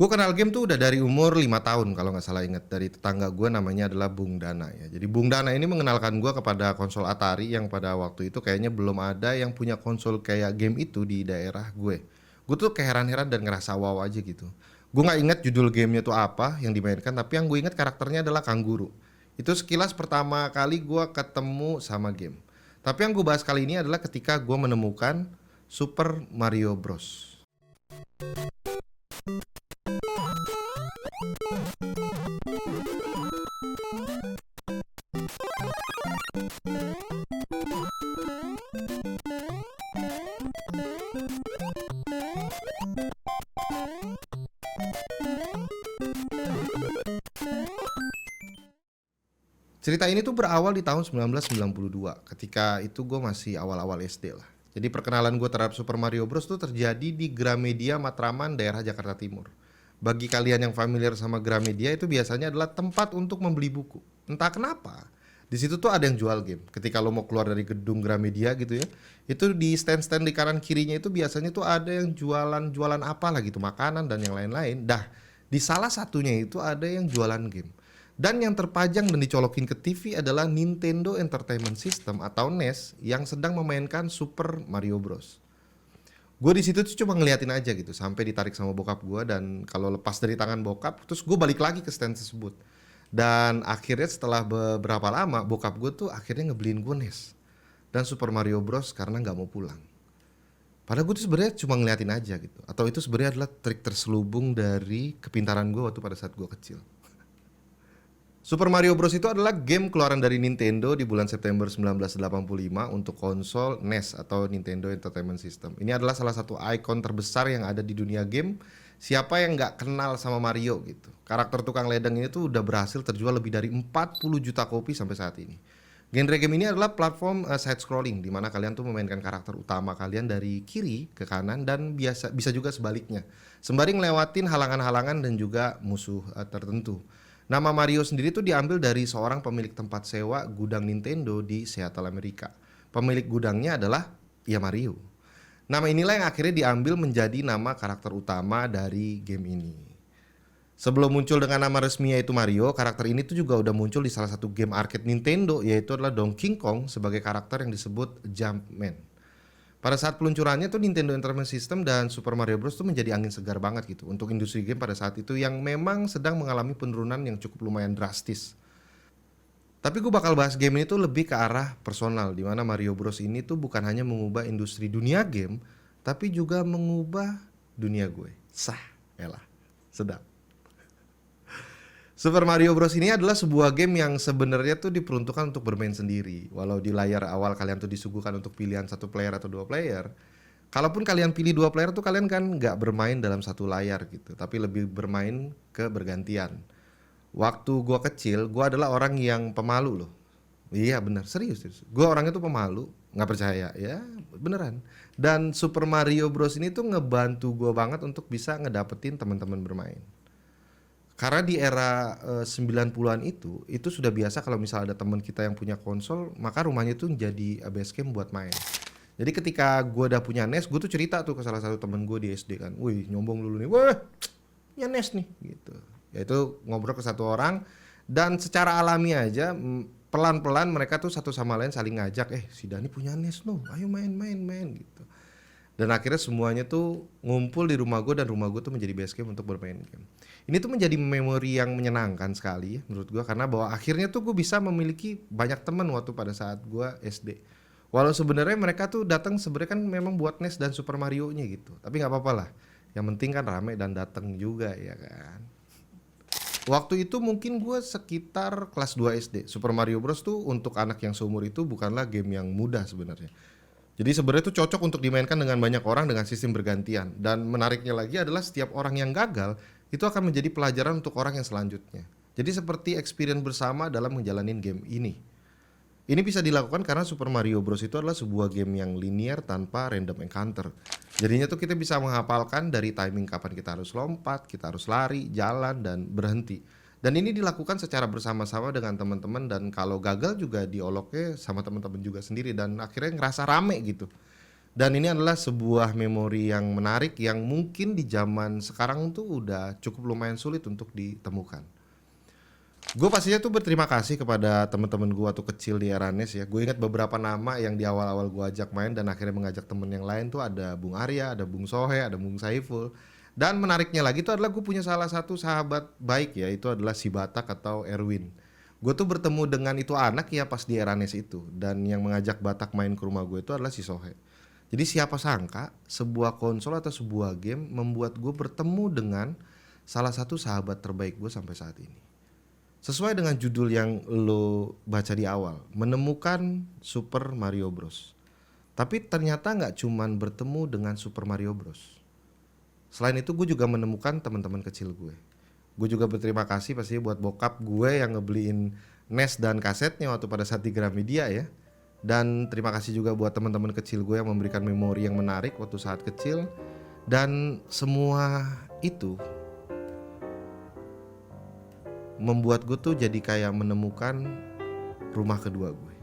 Gue kenal game tuh udah dari umur 5 tahun kalau nggak salah inget. Dari tetangga gue namanya adalah Bung Dana ya. Jadi Bung Dana ini mengenalkan gue kepada konsol Atari yang pada waktu itu kayaknya belum ada yang punya konsol kayak game itu di daerah gue. Gue tuh keheran-heran dan ngerasa wow aja gitu. Gue nggak inget judul gamenya tuh apa yang dimainkan, tapi yang gue inget karakternya adalah kanguru. Itu sekilas pertama kali gue ketemu sama game. Tapi yang gue bahas kali ini adalah ketika gue menemukan Super Mario Bros. Cerita ini tuh berawal di tahun 1992. Ketika itu gue masih awal-awal SD lah. Jadi perkenalan gue terhadap Super Mario Bros tuh terjadi di Gramedia Matraman, daerah Jakarta Timur. Bagi kalian yang familiar sama Gramedia, itu biasanya adalah tempat untuk membeli buku. Entah kenapa, di situ tuh ada yang jual game. Ketika lo mau keluar dari gedung Gramedia gitu ya, itu di stand-stand di kanan kirinya itu biasanya tuh ada yang jualan-jualan apa lah gitu, makanan dan yang lain-lain. Dah, di salah satunya itu ada yang jualan game. Dan yang terpajang dan dicolokin ke TV adalah Nintendo Entertainment System atau NES yang sedang memainkan Super Mario Bros. Gue di situ tuh cuma ngeliatin aja gitu sampai ditarik sama bokap gue, dan kalau lepas dari tangan bokap terus gue balik lagi ke stand tersebut. Dan akhirnya setelah beberapa lama bokap gue tuh akhirnya ngebeliin gue NES dan Super Mario Bros karena nggak mau pulang. Padahal gue tuh sebenarnya cuma ngeliatin aja gitu. Atau itu sebenarnya adalah trik terselubung dari kepintaran gue waktu pada saat gue kecil. Super Mario Bros itu adalah game keluaran dari Nintendo di bulan September 1985 untuk konsol NES atau Nintendo Entertainment System. Ini adalah salah satu ikon terbesar yang ada di dunia game. Siapa yang nggak kenal sama Mario gitu? Karakter tukang ledeng ini tuh udah berhasil terjual lebih dari 40 juta kopi sampai saat ini. Genre game ini adalah platform side scrolling di mana kalian tuh memainkan karakter utama kalian dari kiri ke kanan dan bisa juga sebaliknya. Sembari ngelewatin halangan-halangan dan juga musuh tertentu. Nama Mario sendiri tuh diambil dari seorang pemilik tempat sewa gudang Nintendo di Seattle, Amerika. Pemilik gudangnya adalah ya Mario. Nama inilah yang akhirnya diambil menjadi nama karakter utama dari game ini. Sebelum muncul dengan nama resmi yaitu Mario, karakter ini tuh juga udah muncul di salah satu game arcade Nintendo, yaitu adalah Donkey Kong sebagai karakter yang disebut Jumpman. Pada saat peluncurannya tuh Nintendo Entertainment System dan Super Mario Bros tuh menjadi angin segar banget gitu untuk industri game pada saat itu yang memang sedang mengalami penurunan yang cukup lumayan drastis. Tapi gue bakal bahas game ini tuh lebih ke arah personal, di mana Mario Bros ini tuh bukan hanya mengubah industri dunia game, tapi juga mengubah dunia gue. Sah, elah, sedap. Super Mario Bros ini adalah sebuah game yang sebenarnya tuh diperuntukkan untuk bermain sendiri. Walau di layar awal kalian tuh disuguhkan untuk pilihan satu player atau dua player. Kalaupun kalian pilih dua player tuh kalian kan nggak bermain dalam satu layar gitu, tapi lebih bermain ke bergantian. Waktu gua kecil, gua adalah orang yang pemalu loh. Iya bener, serius. Gua orangnya tuh pemalu, nggak percaya ya, beneran. Dan Super Mario Bros ini tuh ngebantu gua banget untuk bisa ngedapetin teman-teman bermain. Karena di era 90-an itu sudah biasa kalau misal ada teman kita yang punya konsol, maka rumahnya tuh jadi base camp buat main. Jadi ketika gue udah punya NES, gue tuh cerita tuh ke salah satu temen gue di SD kan, wih nyombong dulu nih, wah punya NES nih gitu. Yaitu ngobrol ke satu orang dan secara alami aja pelan-pelan mereka tuh satu sama lain saling ngajak, si Dani punya NES loh, ayo main gitu. Dan akhirnya semuanya tuh ngumpul di rumah gue dan rumah gue tuh menjadi base camp untuk bermain game. Ini tuh menjadi memori yang menyenangkan sekali ya, menurut gue, karena bahwa akhirnya tuh gue bisa memiliki banyak teman waktu pada saat gue SD. Walau sebenarnya mereka tuh datang sebenarnya kan memang buat NES dan Super Mario-nya gitu. Tapi nggak apa-apa lah. Yang penting kan rame dan datang juga ya kan. Waktu itu mungkin gue sekitar kelas 2 SD. Super Mario Bros tuh untuk anak yang seumur itu bukanlah game yang mudah sebenarnya. Jadi sebenarnya itu cocok untuk dimainkan dengan banyak orang dengan sistem bergantian. Dan menariknya lagi adalah setiap orang yang gagal itu akan menjadi pelajaran untuk orang yang selanjutnya. Jadi seperti experience bersama dalam menjalani game ini. Ini bisa dilakukan karena Super Mario Bros itu adalah sebuah game yang linear tanpa random encounter. Jadinya tuh kita bisa menghafalkan dari timing kapan kita harus lompat, kita harus lari, jalan, dan berhenti. Dan ini dilakukan secara bersama-sama dengan teman-teman, dan kalau gagal juga dioloknya sama teman-teman juga sendiri, dan akhirnya ngerasa rame gitu. Dan ini adalah sebuah memori yang menarik yang mungkin di zaman sekarang tuh udah cukup lumayan sulit untuk ditemukan. Gue pastinya tuh berterima kasih kepada teman-teman gue waktu kecil di Eranes ya. Gue ingat beberapa nama yang di awal-awal gue ajak main dan akhirnya mengajak temen yang lain tuh ada Bung Arya, ada Bung Sohe, ada Bung Saiful. Dan menariknya lagi itu adalah gue punya salah satu sahabat baik ya, itu adalah si Batak atau Erwin. Gue tuh bertemu dengan itu anak ya pas di Eranes itu, dan yang mengajak Batak main ke rumah gue itu adalah si Sohe. Jadi siapa sangka sebuah konsol atau sebuah game membuat gue bertemu dengan salah satu sahabat terbaik gue sampai saat ini. Sesuai dengan judul yang lo baca di awal, menemukan Super Mario Bros. Tapi ternyata nggak cuman bertemu dengan Super Mario Bros. Selain itu gue juga menemukan teman-teman kecil gue. Gue juga berterima kasih pasti buat bokap gue yang ngebeliin NES dan kasetnya waktu pada saat di Gramedia ya. Dan terima kasih juga buat teman-teman kecil gue yang memberikan memori yang menarik waktu saat kecil. Dan semua itu membuat gue tuh jadi kayak menemukan rumah kedua gue.